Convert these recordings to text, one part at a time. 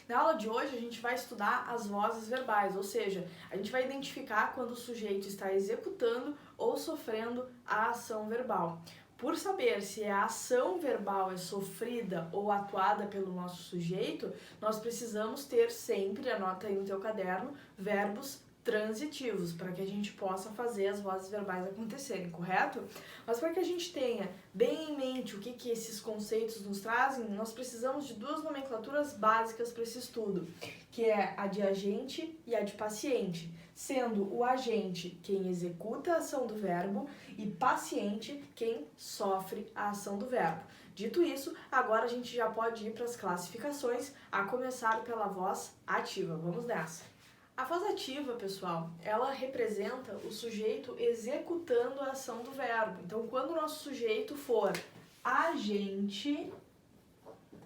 Na aula de hoje a gente vai estudar as vozes verbais, ou seja, a gente vai identificar quando o sujeito está executando ou sofrendo a ação verbal. Por saber se a ação verbal é sofrida ou atuada pelo nosso sujeito, nós precisamos ter sempre, anota aí no teu caderno, verbos transitivos, para que a gente possa fazer as vozes verbais acontecerem, correto? Mas para que a gente tenha bem em mente o que esses conceitos nos trazem, nós precisamos de duas nomenclaturas básicas para esse estudo, que é a de agente e a de paciente, sendo o agente quem executa a ação do verbo e paciente quem sofre a ação do verbo. Dito isso, agora a gente já pode ir para as classificações, a começar pela voz ativa. Vamos nessa! A voz ativa, pessoal, ela representa o sujeito executando a ação do verbo. Então, quando o nosso sujeito for agente,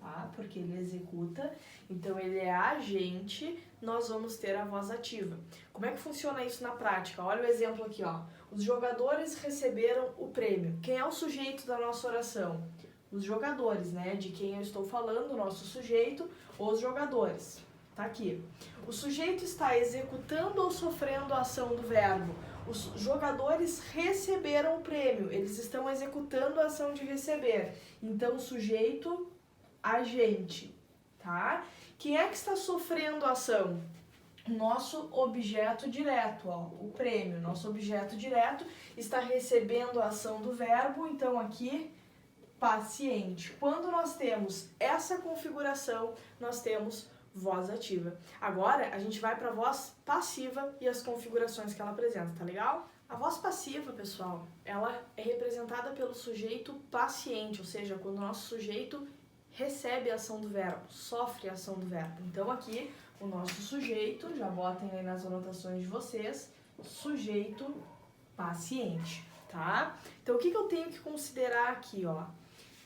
tá? Porque ele executa, então ele é agente, nós vamos ter a voz ativa. Como é que funciona isso na prática? Olha o exemplo aqui, ó. Os jogadores receberam o prêmio. Quem é o sujeito da nossa oração? Os jogadores, né? De quem eu estou falando, o nosso sujeito, os jogadores. Tá aqui. O sujeito está executando ou sofrendo a ação do verbo. Os jogadores receberam o prêmio. Eles estão executando a ação de receber. Então, o sujeito, agente, tá? Quem é que está sofrendo a ação? Nosso objeto direto, ó, o prêmio. Nosso objeto direto está recebendo a ação do verbo. Então, aqui, paciente. Quando nós temos essa configuração, nós temos voz ativa. Agora, a gente vai para a voz passiva e as configurações que ela apresenta, tá legal? A voz passiva, pessoal, ela é representada pelo sujeito paciente, ou seja, quando o nosso sujeito recebe a ação do verbo, sofre a ação do verbo. Então, aqui, o nosso sujeito, já botem aí nas anotações de vocês, sujeito paciente, tá? Então, o que eu tenho que considerar aqui, ó?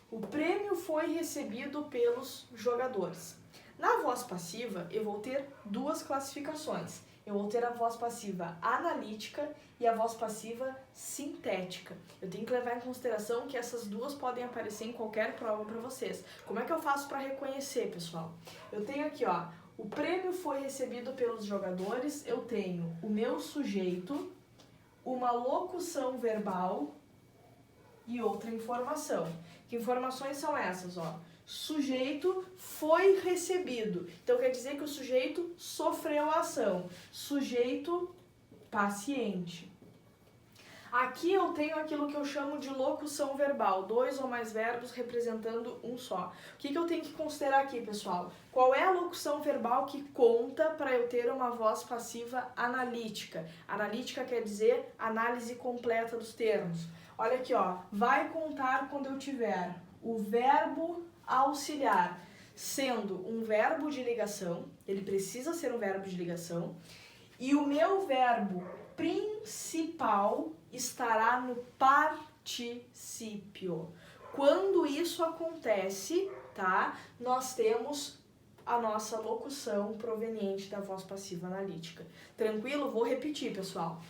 O prêmio foi recebido pelos jogadores. Na voz passiva, eu vou ter duas classificações. Eu vou ter a voz passiva analítica e a voz passiva sintética. Eu tenho que levar em consideração que essas duas podem aparecer em qualquer prova para vocês. Como é que eu faço para reconhecer, pessoal? Eu tenho aqui, ó, o prêmio foi recebido pelos jogadores, eu tenho o meu sujeito, uma locução verbal e outra informação. Que informações são essas, ó? Sujeito foi recebido. Então, quer dizer que o sujeito sofreu a ação. Sujeito paciente. Aqui eu tenho aquilo que eu chamo de locução verbal. Dois ou mais verbos representando um só. O que eu tenho que considerar aqui, pessoal? Qual é a locução verbal que conta para eu ter uma voz passiva analítica? Analítica quer dizer análise completa dos termos. Olha aqui, ó. Vai contar quando eu tiver o verbo auxiliar, sendo um verbo de ligação, ele precisa ser um verbo de ligação, e o meu verbo principal estará no particípio. Quando isso acontece, tá? Nós temos a nossa locução proveniente da voz passiva analítica. Tranquilo? Vou repetir, pessoal.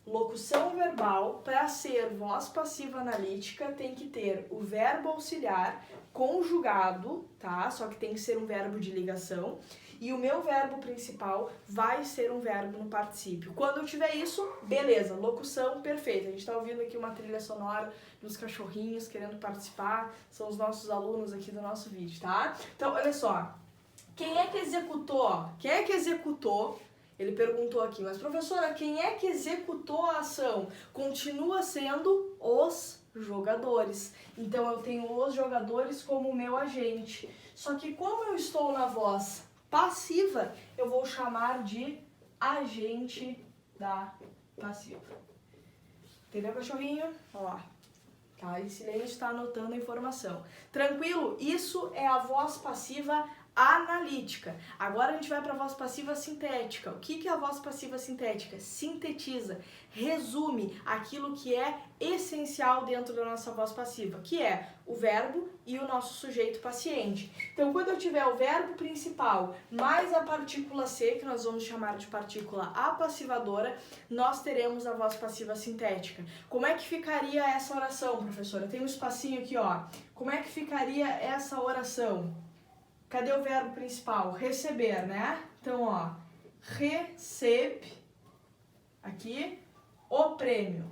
Locução verbal, para ser voz passiva analítica, tem que ter o verbo auxiliar conjugado, tá? Só que tem que ser um verbo de ligação. E o meu verbo principal vai ser um verbo no particípio. Quando eu tiver isso, beleza, locução perfeita. A gente tá ouvindo aqui uma trilha sonora dos cachorrinhos querendo participar. São os nossos alunos aqui do nosso vídeo, tá? Então, olha só. Quem é que executou? Quem é que executou? Ele perguntou aqui, mas professora, quem é que executou a ação? Continua sendo os jogadores. Então, eu tenho os jogadores como meu agente. Só que como eu estou na voz passiva, eu vou chamar de agente da passiva. Entendeu, cachorrinho? Ó lá. Tá, e Silêncio está anotando a informação. Tranquilo? Isso é a voz passiva analítica. Agora a gente vai para a voz passiva sintética. O que é a voz passiva sintética? Sintetiza, resume aquilo que é essencial dentro da nossa voz passiva, que é o verbo e o nosso sujeito paciente. Então, quando eu tiver o verbo principal mais a partícula C, que nós vamos chamar de partícula apassivadora, nós teremos a voz passiva sintética. Como é que ficaria essa oração, professora? Tem um espacinho aqui, ó. Como é que ficaria essa oração? Cadê o verbo principal? Receber, né? Então, ó, recebe aqui o prêmio.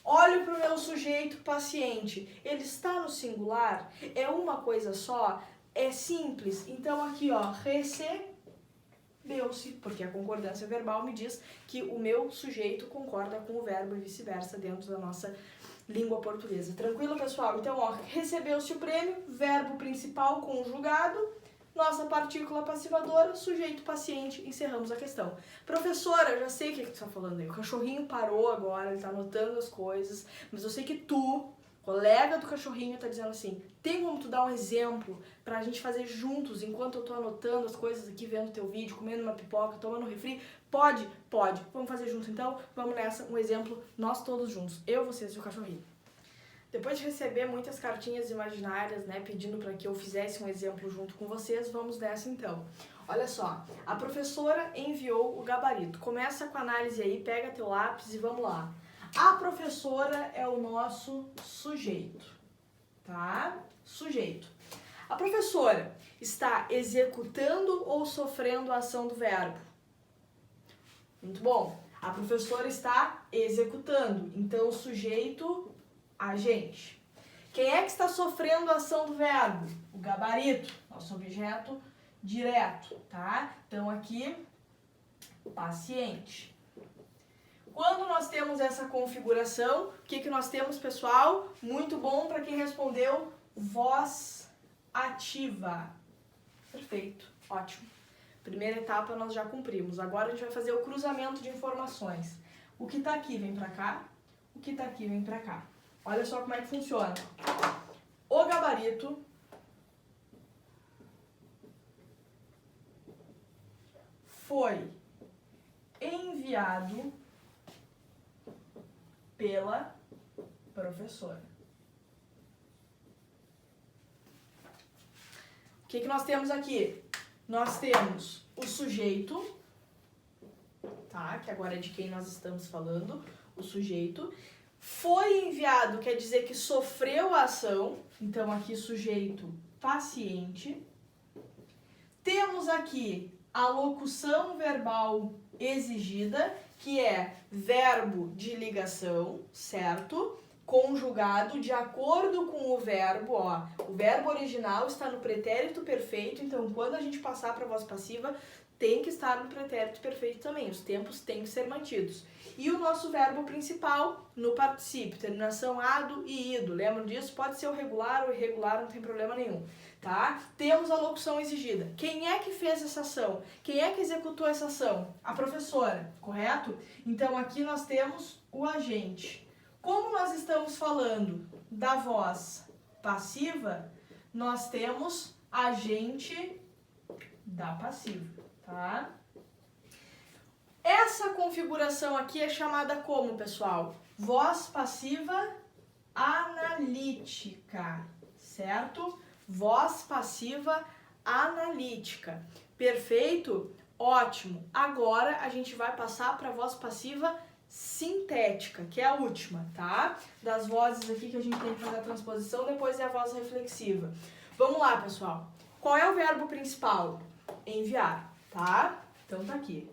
Olho para o meu sujeito paciente. Ele está no singular? É uma coisa só? É simples. Então, aqui, ó, recebeu-se, porque a concordância verbal me diz que o meu sujeito concorda com o verbo e vice-versa dentro da nossa língua portuguesa. Tranquilo, pessoal? Então, ó, recebeu-se o prêmio, verbo principal conjugado, nossa partícula passivadora, sujeito paciente, encerramos a questão. Professora, eu já sei o que tu está falando aí. O cachorrinho parou agora, ele está anotando as coisas, mas eu sei que tu, colega do cachorrinho, está dizendo assim, tem como tu dar um exemplo pra gente fazer juntos, enquanto eu tô anotando as coisas aqui, vendo teu vídeo, comendo uma pipoca, tomando refri? Pode? Pode. Vamos fazer junto então? Vamos nessa, um exemplo, nós todos juntos. Eu, vocês e o cachorrinho. Depois de receber muitas cartinhas imaginárias, né, pedindo para que eu fizesse um exemplo junto com vocês, vamos nessa então. Olha só, a professora enviou o gabarito. Começa com a análise aí, pega teu lápis e vamos lá. A professora é o nosso sujeito, tá? Sujeito. A professora está executando ou sofrendo a ação do verbo? Muito bom. A professora está executando, então o sujeito, agente. Quem é que está sofrendo a ação do verbo? O gabarito, nosso objeto direto, tá? Então aqui, paciente. Quando nós temos essa configuração, o que nós temos, pessoal? Muito bom para quem respondeu voz ativa. Perfeito, ótimo. Primeira etapa nós já cumprimos. Agora a gente vai fazer o cruzamento de informações. O que está aqui vem para cá, o que está aqui vem para cá. Olha só como é que funciona. O gabarito foi enviado pela professora. O que nós temos aqui? Nós temos o sujeito, tá? Que agora é de quem nós estamos falando, o sujeito. Foi enviado quer dizer que sofreu a ação, então aqui sujeito paciente. Temos aqui a locução verbal exigida, que é verbo de ligação, certo? Conjugado de acordo com o verbo, ó. O verbo original está no pretérito perfeito, então quando a gente passar para a voz passiva, tem que estar no pretérito perfeito também, os tempos têm que ser mantidos. E o nosso verbo principal no particípio, terminação ado e ido, lembram disso? Pode ser o regular ou irregular, não tem problema nenhum, tá? Temos a locução exigida. Quem é que fez essa ação? Quem é que executou essa ação? A professora, correto? Então aqui nós temos o agente. Como nós estamos falando da voz passiva, nós temos agente da passiva, tá? Essa configuração aqui é chamada como, pessoal? Voz passiva analítica, certo? Voz passiva analítica. Perfeito? Ótimo. Agora a gente vai passar para a voz passiva sintética, que é a última, tá? Das vozes aqui que a gente tem que fazer a transposição, depois é a voz reflexiva. Vamos lá, pessoal. Qual é o verbo principal? Enviar, tá? Então tá aqui.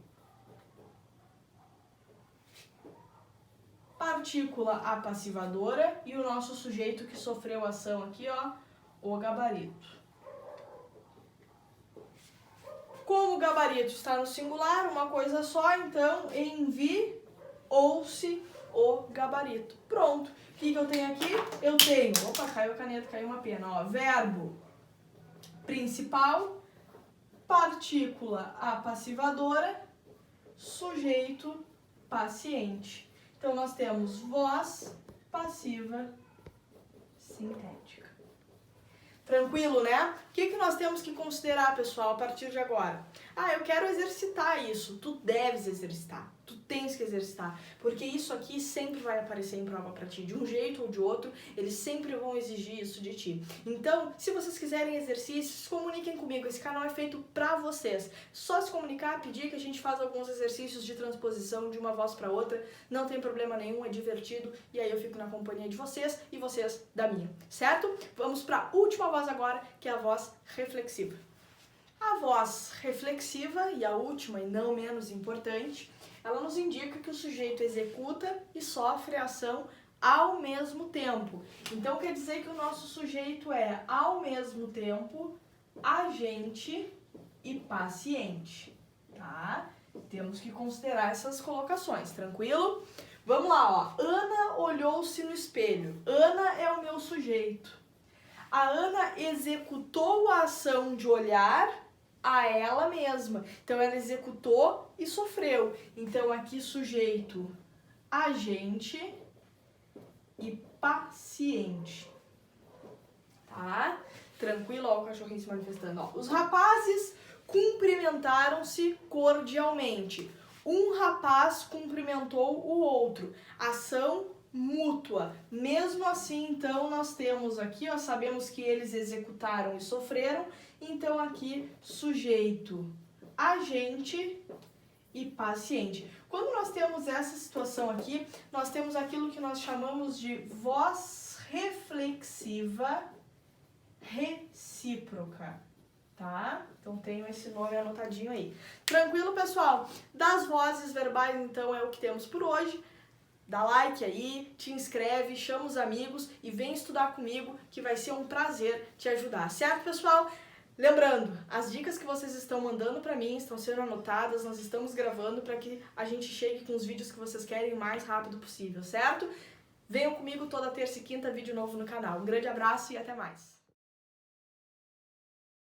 Partícula apassivadora e o nosso sujeito que sofreu ação aqui, ó, o gabarito. Como o gabarito está no singular, uma coisa só, então enviou-se o gabarito. Pronto. O que eu tenho aqui? Eu tenho, opa, caiu a caneta, caiu uma pena, ó, verbo principal, partícula apassivadora, sujeito paciente. Então, nós temos voz passiva sintética. Tranquilo, né? O que nós temos que considerar, pessoal, a partir de agora? Ah, eu quero exercitar isso. Tu deves exercitar. Tu tens que exercitar, porque isso aqui sempre vai aparecer em prova pra ti, de um jeito ou de outro, eles sempre vão exigir isso de ti. Então, se vocês quiserem exercícios, se comuniquem comigo, esse canal é feito pra vocês. Só se comunicar, pedir que a gente faça alguns exercícios de transposição de uma voz pra outra, não tem problema nenhum, é divertido, e aí eu fico na companhia de vocês e vocês da minha, certo? Vamos pra última voz agora, que é a voz reflexiva. A voz reflexiva, e a última e não menos importante, ela nos indica que o sujeito executa e sofre a ação ao mesmo tempo. Então quer dizer que o nosso sujeito é, ao mesmo tempo, agente e paciente, tá? Temos que considerar essas colocações, tranquilo? Vamos lá, ó. Ana olhou-se no espelho. Ana é o meu sujeito. A Ana executou a ação de olhar a ela mesma. Então, ela executou e sofreu. Então, aqui, sujeito, agente e paciente. Tá? Tranquilo? Ó, o cachorrinho se manifestando. Ó. Os rapazes cumprimentaram-se cordialmente. Um rapaz cumprimentou o outro. Ação mútua. Mesmo assim, então, nós temos aqui, ó, sabemos que eles executaram e sofreram, então aqui, sujeito, agente e paciente. Quando nós temos essa situação aqui, nós temos aquilo que nós chamamos de voz reflexiva recíproca, tá? Então, tenho esse nome anotadinho aí. Tranquilo, pessoal? Das vozes verbais, então, é o que temos por hoje. Dá like aí, te inscreve, chama os amigos e vem estudar comigo, que vai ser um prazer te ajudar, certo, pessoal? Lembrando, as dicas que vocês estão mandando pra mim estão sendo anotadas, nós estamos gravando para que a gente chegue com os vídeos que vocês querem o mais rápido possível, certo? Venham comigo toda terça e quinta, vídeo novo no canal. Um grande abraço e até mais!